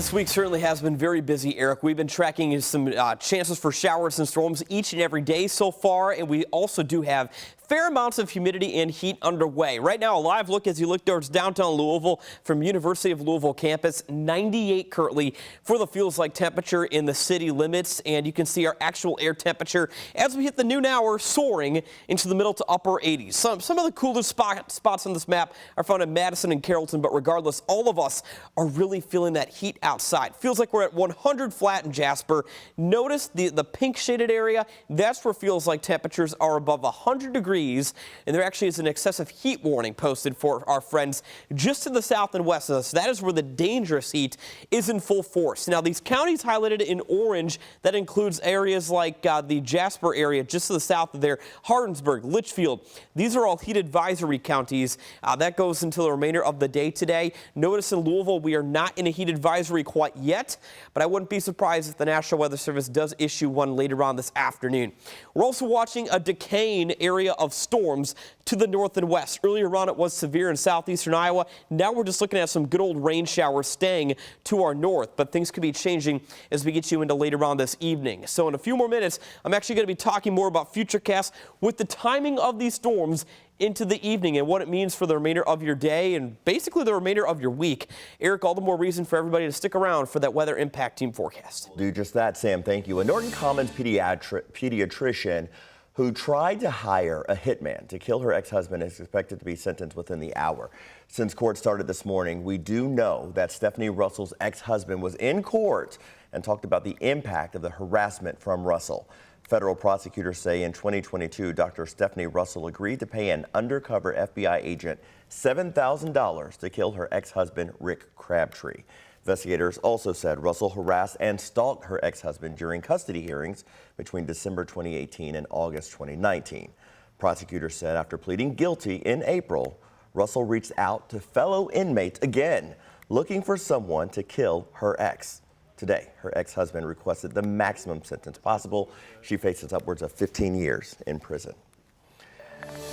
This week certainly has been very busy, Eric. We've been tracking some chances for showers and storms each and every day so far, and we also do have fair amounts of humidity and heat underway. Right now, a live look as you look towards downtown Louisville from University of Louisville campus. 98 currently for the feels like temperature in the city limits, and you can see our actual air temperature as we hit the noon hour soaring into the middle to upper 80s. Some of the coolest spots on this map are found in Madison and Carrollton, but regardless, all of us are really feeling that heat outside. Feels like we're at 100 flat in Jasper. Notice the pink shaded area. That's where feels like temperatures are above 100 degrees. And there actually is an excessive heat warning posted for our friends just to the south and west of us. That is where the dangerous heat is in full force. Now, these counties highlighted in orange, that includes areas like the Jasper area just to the south of there, Hardinsburg, Litchfield. These are all heat advisory counties. That goes until the remainder of the day today. Notice in Louisville, we are not in a heat advisory quite yet, but I wouldn't be surprised if the National Weather Service does issue one later on this afternoon. We're also watching a decaying area of storms to the north and west. Earlier on, it was severe in southeastern Iowa. Now we're just looking at some good old rain showers staying to our north, but things could be changing as we get you into later on this evening. So in a few more minutes, I'm actually going to be talking more about futurecasts with the timing of these storms into the evening and what it means for the remainder of your day and basically the remainder of your week. Eric, all the more reason for everybody to stick around for that weather impact team forecast. Do just that, Sam. Thank you. A Norton Commons pediatrician who tried to hire a hitman to kill her ex-husband is expected to be sentenced within the hour. Since court started this morning, we do know that Stephanie Russell's ex-husband was in court and talked about the impact of the harassment from Russell. Federal prosecutors say in 2022, Dr. Stephanie Russell agreed to pay an undercover FBI agent $7,000 to kill her ex-husband, Rick Crabtree. Investigators also said Russell harassed and stalked her ex-husband during custody hearings between December 2018 and August 2019. Prosecutors said after pleading guilty in April, Russell reached out to fellow inmates again, looking for someone to kill her ex. Today, her ex-husband requested the maximum sentence possible. She faces upwards of 15 years in prison.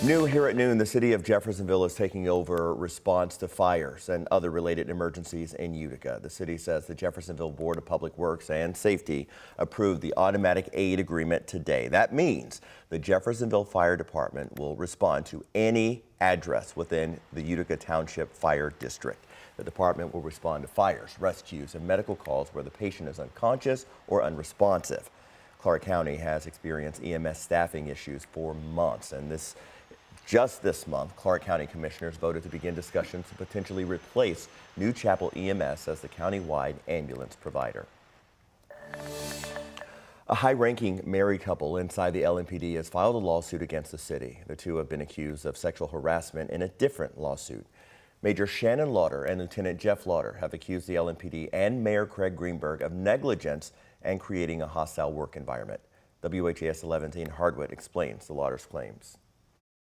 New here at noon, the city of Jeffersonville is taking over response to fires and other related emergencies in Utica. The city says the Jeffersonville Board of Public Works and Safety approved the automatic aid agreement today. That means the Jeffersonville Fire Department will respond to any address within the Utica Township Fire District. The department will respond to fires, rescues, and medical calls where the patient is unconscious or unresponsive. Clark County has experienced EMS staffing issues for months, and just this month, Clark County commissioners voted to begin discussions to potentially replace New Chapel EMS as the county-wide ambulance provider. A high-ranking married couple inside the LMPD has filed a lawsuit against the city. The two have been accused of sexual harassment in a different lawsuit. Major Shannon Lauder and Lieutenant Jeff Lauder have accused the LMPD and Mayor Craig Greenberg of negligence and creating a hostile work environment. WHAS11's Ian Hardwick explains the Lauder's claims.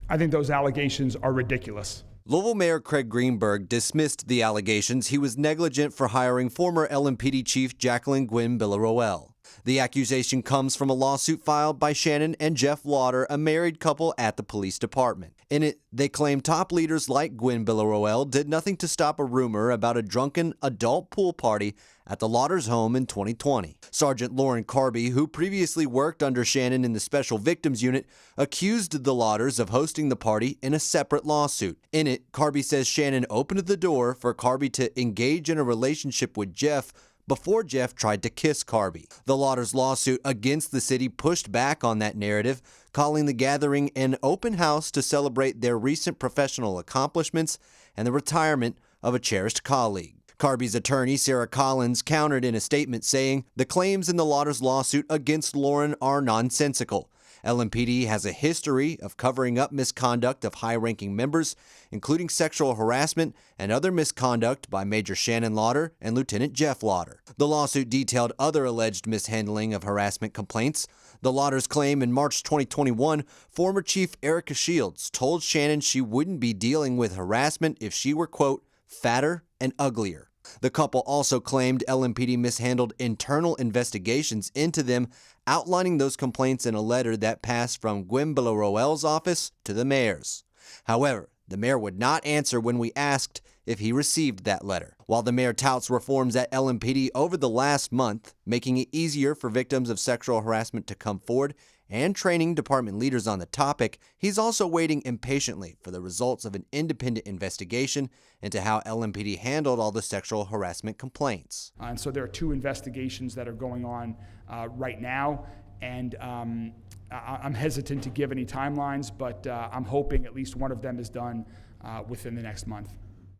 I think those allegations are ridiculous. Louisville Mayor Craig Greenberg dismissed the allegations he was negligent for hiring former LMPD Chief Jacqueline Gwynn Villaroel. The accusation comes from a lawsuit filed by Shannon and Jeff Lauder, a married couple at the police department. In it, they claim top leaders like Gwynn Villaroel did nothing to stop a rumor about a drunken adult pool party at the Lauder's home in 2020. Sergeant Lauren Carby, who previously worked under Shannon in the Special Victims Unit, accused the Lauders of hosting the party in a separate lawsuit. In it, Carby says Shannon opened the door for Carby to engage in a relationship with Jeff before Jeff tried to kiss Carby. The Lauder's lawsuit against the city pushed back on that narrative, calling the gathering an open house to celebrate their recent professional accomplishments and the retirement of a cherished colleague. Carby's attorney, Sarah Collins, countered in a statement saying the claims in the Lauder's lawsuit against Lauren are nonsensical. LMPD has a history of covering up misconduct of high-ranking members, including sexual harassment and other misconduct by Major Shannon Lauder and Lieutenant Jeff Lauder. The lawsuit detailed other alleged mishandling of harassment complaints. The Lauders claim in March 2021, former Chief Erica Shields told Shannon she wouldn't be dealing with harassment if she were, quote, fatter and uglier. The couple also claimed LMPD mishandled internal investigations into them, outlining those complaints in a letter that passed from Gwynn Villaroel's office to the mayor's. However, the mayor would not answer when we asked if he received that letter. While the mayor touts reforms at LMPD over the last month, making it easier for victims of sexual harassment to come forward and training department leaders on the topic, he's also waiting impatiently for the results of an independent investigation into how LMPD handled all the sexual harassment complaints. And so there are 2 investigations that are going on right now, and I'm hesitant to give any timelines, but I'm hoping at least one of them is done within the next month.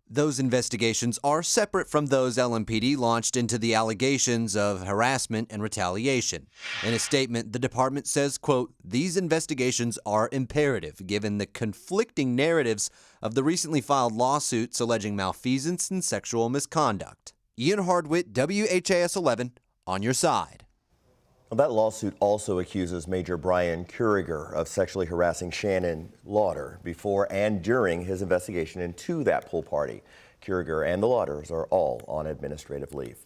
Those investigations are separate from those LMPD launched into the allegations of harassment and retaliation. In a statement, the department says, quote, "These investigations are imperative given the conflicting narratives of the recently filed lawsuits alleging malfeasance and sexual misconduct." Ian Hardwitt, WHAS11, on your side. Well, that lawsuit also accuses Major Brian Kuriger of sexually harassing Shannon Lauder before and during his investigation into that pool party. Kuriger and the Lauders are all on administrative leave.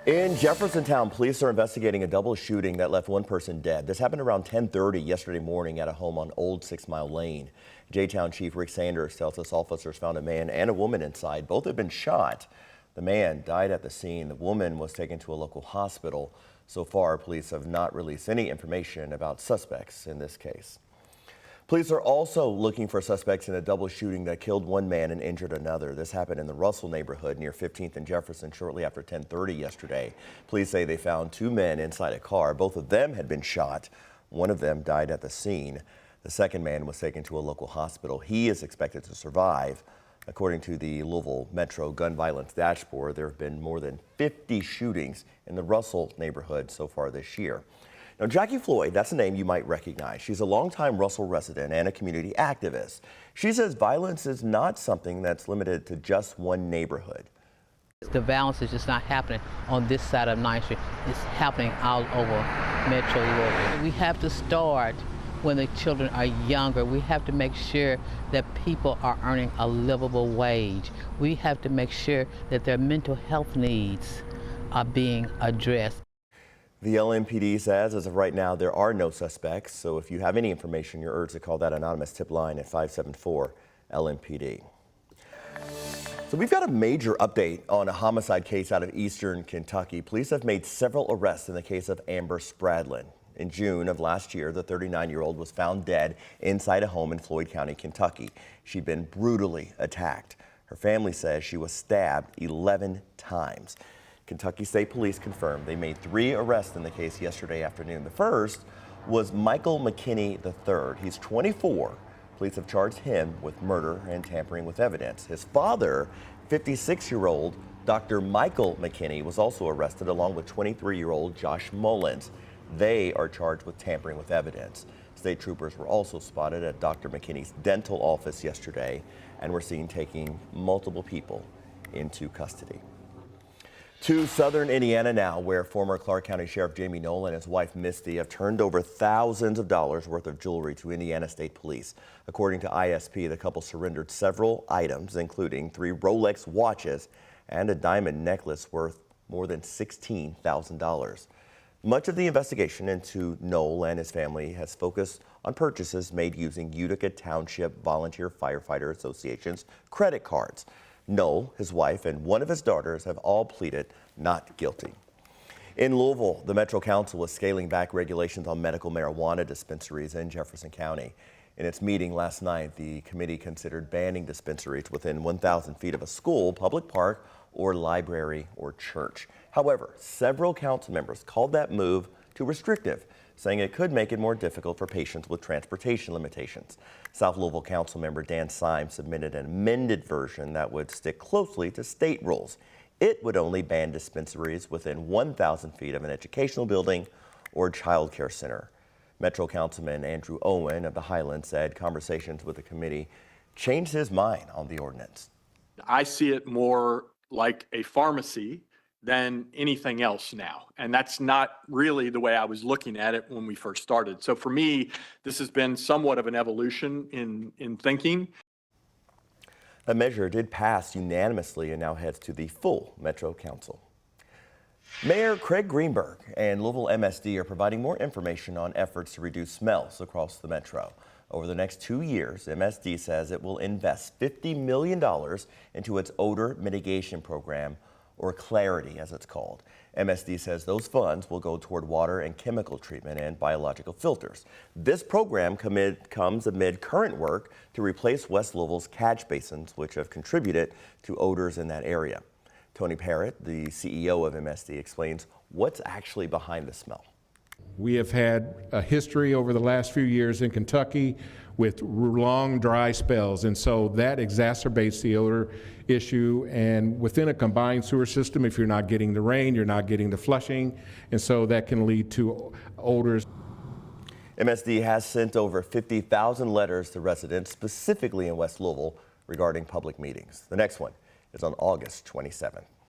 In Jeffersontown, police are investigating a double shooting that left one person dead. This happened around 10:30 yesterday morning at a home on Old 6 Mile Lane. J-Town Chief Rick Sanders tells us officers found a man and a woman inside. Both had been shot. The man died at the scene. The woman was taken to a local hospital. So far, police have not released any information about suspects in this case. Police are also looking for suspects in a double shooting that killed one man and injured another. This happened in the Russell neighborhood near 15th and Jefferson shortly after 10:30 yesterday. Police say they found 2 men inside a car. Both of them had been shot. One of them died at the scene. The second man was taken to a local hospital. He is expected to survive. According to the Louisville Metro Gun Violence Dashboard, there have been more than 50 shootings in the Russell neighborhood so far this year. Now, Jackie Floyd, that's a name you might recognize. She's a longtime Russell resident and a community activist. She says violence is not something that's limited to just one neighborhood. The violence is just not happening on this side of 9th Street. It's happening all over Metro Louisville. We have to start when the children are younger. We have to make sure that people are earning a livable wage. We have to make sure that their mental health needs are being addressed. The LMPD says as of right now there are no suspects, so if you have any information, you're urged to call that anonymous tip line at 574-LMPD. So we've got a major update on a homicide case out of eastern Kentucky. Police have made several arrests in the case of Amber Bradin. In June of last year, the 39-year-old was found dead inside a home in Floyd County, Kentucky. She'd been brutally attacked. Her family says she was stabbed 11 times. Kentucky State Police confirmed they made 3 arrests in the case yesterday afternoon. The first was Michael McKinney III. He's 24. Police have charged him with murder and tampering with evidence. His father, 56-year-old Dr. Michael McKinney, was also arrested along with 23-year-old Josh Mullins. They are charged with tampering with evidence. State troopers were also spotted at Dr. McKinney's dental office yesterday and were seen taking multiple people into custody. To southern Indiana now, where former Clark County Sheriff Jamie Knoll and his wife Misty have turned over thousands of dollars worth of jewelry to Indiana State Police. According to ISP, the couple surrendered several items, including 3 Rolex watches and a diamond necklace worth more than $16,000. Much of the investigation into Knoll and his family has focused on purchases made using Utica Township Volunteer Firefighter Association's credit cards. Knoll, his wife, and one of his daughters have all pleaded not guilty. In Louisville, the Metro Council is scaling back regulations on medical marijuana dispensaries in Jefferson County. In its meeting last night, the committee considered banning dispensaries within 1,000 feet of a school, public park, or library or church. However, several council members called that move too restrictive, saying it could make it more difficult for patients with transportation limitations. South Louisville Council member Dan Symes submitted an amended version that would stick closely to state rules. It would only ban dispensaries within 1,000 feet of an educational building or child care center. Metro Councilman Andrew Owen of the Highlands said conversations with the committee changed his mind on the ordinance. I see it more like a pharmacy than anything else now. And that's not really the way I was looking at it when we first started. So for me, this has been somewhat of an evolution in thinking. The measure did pass unanimously and now heads to the full Metro Council. Mayor Craig Greenberg and Louisville MSD are providing more information on efforts to reduce smells across the Metro. Over the next 2 years, MSD says it will invest $50 million into its odor mitigation program, or Clarity as it's called. MSD says those funds will go toward water and chemical treatment and biological filters. This program comes amid current work to replace West Louisville's catch basins, which have contributed to odors in that area. Tony Parrott, the CEO of MSD, explains what's actually behind the smell. We have had a history over the last few years in Kentucky with long dry spells, and so that exacerbates the odor issue. And within a combined sewer system, if you're not getting the rain, you're not getting the flushing, and so that can lead to odors. MSD has sent over 50,000 letters to residents, specifically in West Louisville, regarding public meetings. The next one is on August 27th.